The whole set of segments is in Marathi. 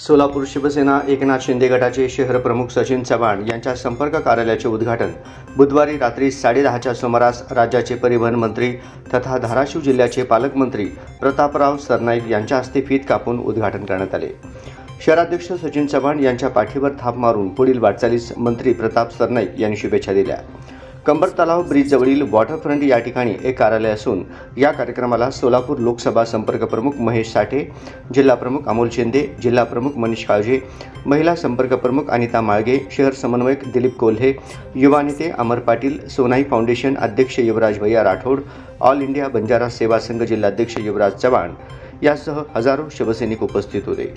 सोलापूर शिवसेना एकनाथ शिंदे गटाचे शहर प्रमुख सचिन चव्हाण यांच्या संपर्क कार्यालयाचे उद्घाटन बुधवारी रात्री 10:30च्या सुमारास राज्याचे परिवहन मंत्री तथा धाराशिव जिल्ह्याचे पालकमंत्री प्रतापराव सरनाईक यांच्या हस्ते फीत कापून उद्घाटन करण्यात आले। शहराध्यक्ष सचिन चव्हाण यांच्या पाठीवर थाप मारून पुढील वाटचालीस मंत्री प्रताप सरनाईक यांनी शुभेच्छा दिल्या। कंबर तलाव ब्रिज जवळील वॉटरफ्रंट या ठिकाणी एक कार्यालय असून या कार्यक्रमाला सोलापूर लोकसभा संपर्क प्रमुख महेश साठे, जिल्हा प्रमुख अमोल शिंदे, जिल्हा प्रमुख मनीष काळजे, महिला संपर्क प्रमुख अनिता माळगे, शहर समन्वयक दिलीप कोल्हे, युवा नेते अमर पाटील, सोनाई फाउंडेशन अध्यक्ष युवराज भैया राठोड, ऑल इंडिया बंजारा सेवा संघ जिल्हाध्यक्ष युवराज चव्हाण यासह हजारो शिवसैनिक उपस्थित होते।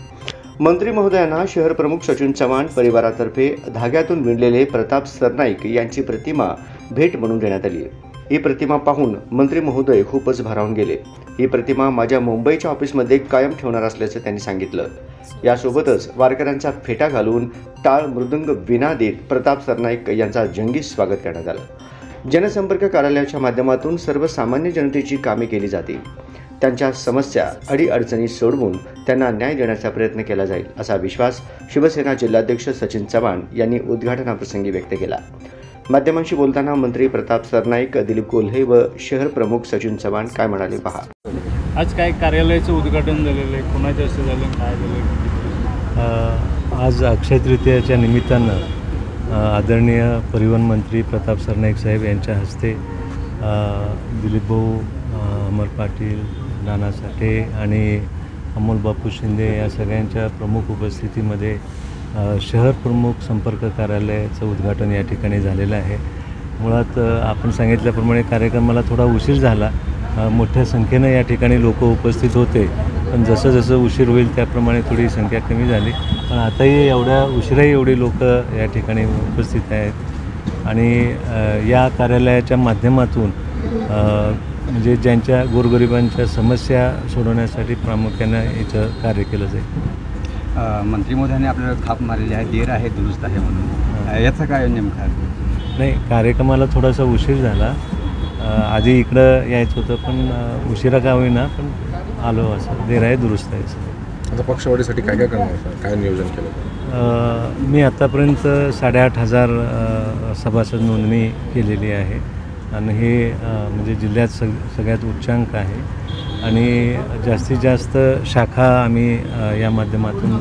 मंत्री महोदयांना शहर प्रमुख सचिन चव्हाण परिवारातर्फे धाग्यातून विणलेले प्रताप सरनाईक यांची प्रतिमा भेट म्हणून देण्यात आली। ही प्रतिमा पाहून मंत्री महोदय खूपच भारावून गेले। ही प्रतिमा माझ्या मुंबईच्या ऑफिसमध्ये कायम ठेवणार असल्याचं त्यांनी सांगितलं। यासोबतच वारकऱ्यांचा फेटा घालून टाळ मृदंग विना देत प्रताप सरनाईक यांचा जंगी स्वागत करण्यात आलं। जनसंपर्क कार्यालयाच्या माध्यमातून सर्वसामान्य जनतेची कामे केली जातील, त्यांच्या समस्या अडीअडचणी सोडवून त्यांना न्याय देण्याचा प्रयत्न केला जाईल असा विश्वास शिवसेना जिल्हाध्यक्ष सचिन चव्हाण यांनी उद्घाटनाप्रसंगी व्यक्त केला। माध्यमांशी बोलताना मंत्री प्रताप सरनाईक, दिलीप कोल्हे व शहर प्रमुख सचिन चव्हाण काय म्हणाले पहा। आज काय कार्यालयाचं उद्घाटन झालेलं आहे, कोणाच्या हस्ते झालं, काय झालं? आज अक्षय तृतीयाच्या निमित्तानं आदरणीय परिवहन मंत्री प्रताप सरनाईक साहेब यांच्या हस्ते दिलीप भाऊ, अमर पाटील, नाना साठे आणि अमोल बापू शिंदे या सगळ्यांच्या प्रमुख उपस्थितीमध्ये शहर प्रमुख संपर्क कार्यालयाचं उद्घाटन या ठिकाणी झालेलं आहे। मुळात आपण सांगितल्याप्रमाणे कार्यक्रमाला थोडा उशीर झाला, मोठ्या संख्येनं या ठिकाणी लोक उपस्थित होते, पण जसं जसं उशीर होईल त्याप्रमाणे थोडी संख्या कमी झाली। पण आताही एवढ्या उशिराही एवढी लोक या ठिकाणी उपस्थित आहेत आणि या कार्यालयाच्या माध्यमातून म्हणजे ज्यांच्या गोरगरिबांच्या समस्या सोडवण्यासाठी प्रामुख्याने याचं कार्य केलं जाईल। मंत्री महोदयांनी आपल्याला थाप मारलेली आहे, देर आहे दुरुस्त आहे म्हणून, याचं काय नेमकं? नाही, कार्यक्रमाला थोडासा उशीर झाला, आधी इकडं यायचं होतं पण उशिरा का होईना पण आलो, असं देर आहे दुरुस्त आहे। आता पक्षवाढीसाठी काय काय करणार, काय नियोजन केलं? मी आतापर्यंत 8,500 सभासद नोंदणी केलेली आहे आणि हे म्हणजे जिल्ह्यात सगळ्यात उच्चांक आहे आणि जास्तीत जास्त शाखा आम्ही या माध्यमातून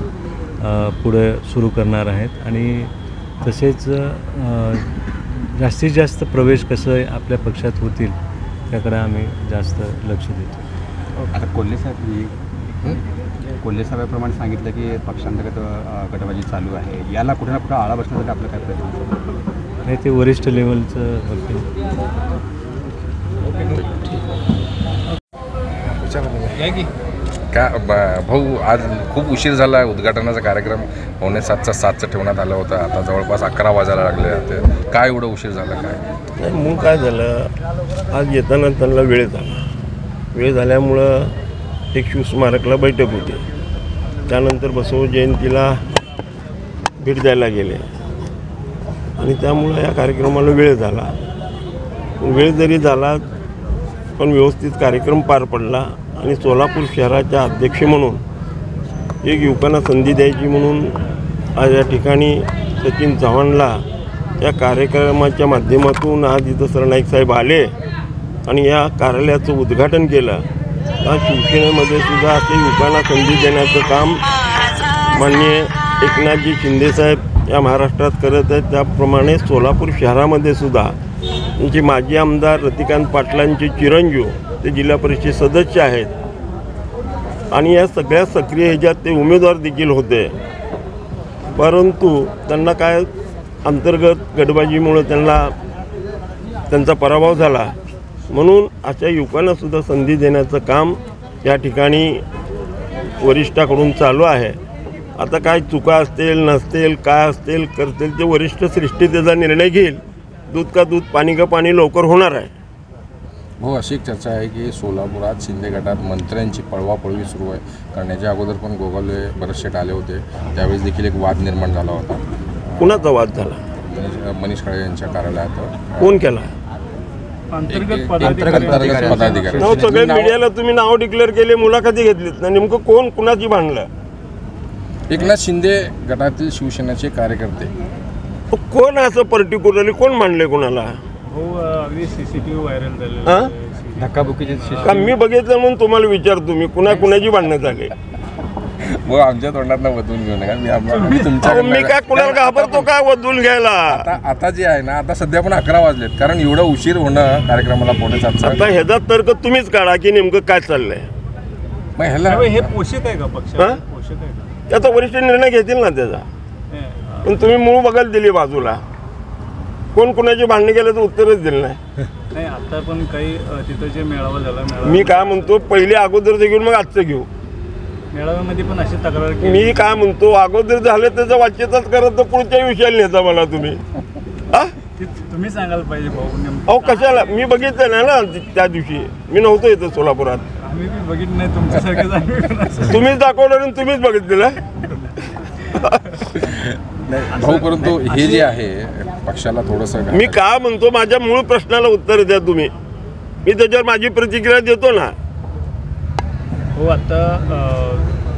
पुढे सुरू करणार आहेत आणि तसेच जास्तीत जास्त प्रवेश कसं आपल्या पक्षात होतील त्याकडे आम्ही जास्त लक्ष देतो। आता कोल्हे साहेबांप्रमाणे सांगितलं की पक्षांतर्गत गटबाजी चालू आहे, याला कुठे ना कुठे आळा बसण्यासाठी आपलं काय प्रयत्न? नाही, ते वरिष्ठ लेवलचं होते। काय भाऊ, आज खूप उशीर झाला आहे, उद्घाटनाचा कार्यक्रम 6:45चा ठेवण्यात आला होता, आता जवळपास 11 वाजायला लागले आहेत, काय एवढं उशीर झाला? काय मग काय झालं, आज येताना त्यांना वेळ झाल्यामुळं एक शिवस्मारकला बैठक होती, त्यानंतर बसव जयंतीला भेट द्यायला गेले आणि त्यामुळं या कार्यक्रमाला वेळ झाला। वेळ जरी झाला पण व्यवस्थित कार्यक्रम पार पडला आणि सोलापूर शहराच्या अध्यक्ष म्हणून एक युवकांना संधी द्यायची म्हणून आज या ठिकाणी सचिन चव्हाणला या कार्यक्रमाच्या माध्यमातून आज इथं सरनाईक साहेब आले आणि या कार्यालयाचं उद्घाटन केलं। आज शिवसेनेमध्ये सुद्धा असे युवकांना संधी देण्याचं काम माननीय एकनाथजी शिंदे साहेब या महाराष्ट्रात करत आहेत, त्याप्रमाणे सोलापूर शहरामध्ये सुद्धा त्यांचे माजी आमदार रतिकांत पाटलांचे चिरंजीव ते जिल्हा परिषद सदस्य आहेत आणि या सगळ्या सक्रिय ह्याच्यात ते उमेदवार देखील होते, परंतु त्यांना काय अंतर्गत गटबाजीमुळे त्यांचा पराभव झाला, म्हणून अशा युवकांना सुद्धा संधी देण्याचं काम या ठिकाणी वरिष्ठाकडून चालू आहे। आता काय चुका असतील नसतील काय असतील करतील ते वरिष्ठ सृष्टी त्याचा निर्णय घेईल, दूध का दूध पाणी का पाणी लवकर होणार आहे। हो, अशी एक चर्चा आहे की सोलापुरात शिंदे गटात मंत्र्यांची पळवापळवी सुरू आहे, करण्याच्या अगोदर पण गोगावले बरेचसे आले होते, त्यावेळेस देखील एक वाद निर्माण झाला होता। कुणाचा वाद झाला? मनीष काळे यांच्या कार्यालयात। कोण केला? अंतर्गत पदाधिकारी। सगळे मीडियाला तुम्ही नाव डिक्लेअर केले, मुलाखती घेतलीत ना, नेमकं कोण कुणाची भांडलं? एकनाथ शिंदे गटातील शिवसेनेचे कार्यकर्ते कोण असं पर्टिक्युलरली कोण मांडले कोणाला? भाऊ अगदी CCTV व्हायरल झालेलं हा? आहे. धक्काबुक्कीचे का मी बघितलं म्हणून तुम्हाला विचारतो, मी कुणाची भांडणं झाले? व आमच्या तोंडात वधून घेऊ नका. मी अहो, तुमच्या मी काय कुणाला घाबरतो का वदून घ्यायला? आता जे आहे ना, आता सध्या पण 11 वाजलेत, कारण एवढा उशीर होणं कार्यक्रमाला पोहोचायचा. आता ह्याचा तर्क तुम्हीच काढा की नेमकं काय चाललंय. मग ह्याला हे पोषक आहे का पक्ष? हा? पोषक आहे का? त्याचा वरिष्ठ निर्णय घेतील ना त्याचा. हे, पण तुम्ही मूळ बघायला दिली बाजूला, कोण कुणाची भांडणं केलं तर उत्तरच दिलं नाही. नाही आता पण काही तिथं जे मेळावा झाला मी काय म्हणतो, पहिले अगोदरचं घेऊन मग आजचं घेऊ. मेळाव्यामध्ये पण अशी तक्रार केली. मी काय म्हणतो, अगोदर झालं त्याचं वाच्यताच करत तर पुढच्या विषयाला नेता मला तुम्ही. हा? ती तुम्ही सांगायला पाहिजे भाऊ नेमकं. अहो कशाला, मी बघितलं नाही ना त्या दिवशी, मी नव्हतो इथं सोलापुरात. आम्ही बी बघितलं नाही तुमच्यासारखं. तुम्हीच दाखवलं आणि तुम्हीच बघितलेलं. भाऊ, परंतु हे जे आहे पक्षाला थोडंसं मी काय म्हणतो, माझ्या मूळ प्रश्नाला उत्तर द्या तुम्ही, मी त्याच्यावर माझी प्रतिक्रिया देतो ना. हो आता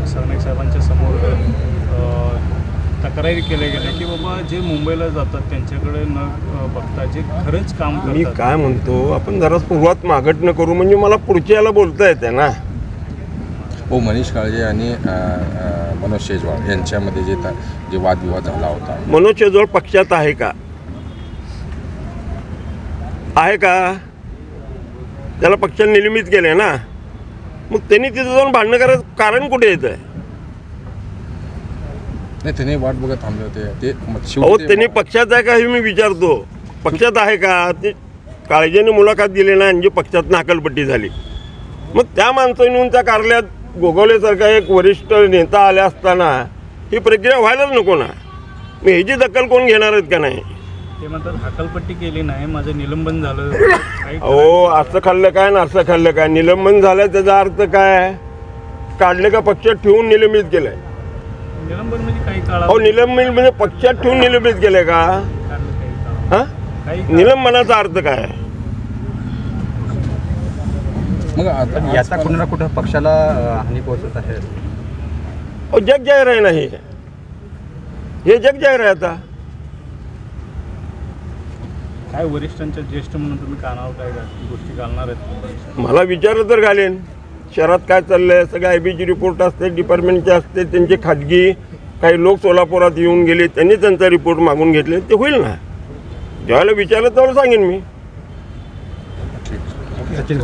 सरनाईक साहेबांच्या समोर तक्रारी केल्या गेल्या की बाबा जे मुंबईला जातात त्यांच्याकडे न बघता जे खरंच काम मी करतात. काय म्हणतो, आपण जरा सुरुवात मागट न करू, म्हणजे मला पुढच्या याला बोलता येते ना. हो, मनीष काळजे आणि मनोज शेजवाळ यांच्यामध्ये जे वादविवाद झाला होता. मनोज शेजवळ पक्षात आहे का? आहे का? त्याला पक्षाने निलंबित केले ना. मग त्यांनी तिथं जाऊन भांडणं करायचं कारण कुठे येत आहे? नाही, त्यांनी वाट बघत थांबले होते ते. अहो, त्यांनी पक्षात आहे का हे मी विचारतो. पक्षात आहे का? ते काळजीने मुलाखत दिली ना, म्हणजे पक्षात नाकलपट्टी झाली. मग त्या माणसाने येऊन त्या कार्यालयात गोगवलेसारखा एक वरिष्ठ नेता आले असताना ही प्रक्रिया व्हायलाच नको ना. मग ह्याची दखल कोण घेणार आहेत का नाही? ते म्हणतात हकलपट्टी केली नाही, माझं निलंबन झालं. अहो, असं खाल्लं काय ना असं खाल्लं काय? निलंबन झालं त्याचा अर्थ काय? काढले का पक्षात ठेवून निलंबित केलंय? निलंबन म्हणजे काही काळा अहो, निलंबन म्हणजे पक्षात ठेवून निलंबित केलंय का? हा? निलंबनाचा अर्थ काय? मग आता याचा कुठं ना कुठं पक्षाला हानी पोहोचत आहे. अहो, जग जाहीर आहे ना, हे जग जाहीर आहे. आता काय वरिष्ठांच्या ज्येष्ठ म्हणून तुम्ही कानावर काय गोष्टी घालणार आहेत? मला विचारलं तर घालेन. शहरात काय चाललंय, सगळे IBची रिपोर्ट असते, डिपार्टमेंटचे असते, त्यांचे खाजगी काही लोक सोलापुरात येऊन गेले, त्यांनी त्यांचा रिपोर्ट मागून घेतले, ते होईल ना. ज्यावेळेला विचारलं त्यावेळेला सांगेन मी. सचिन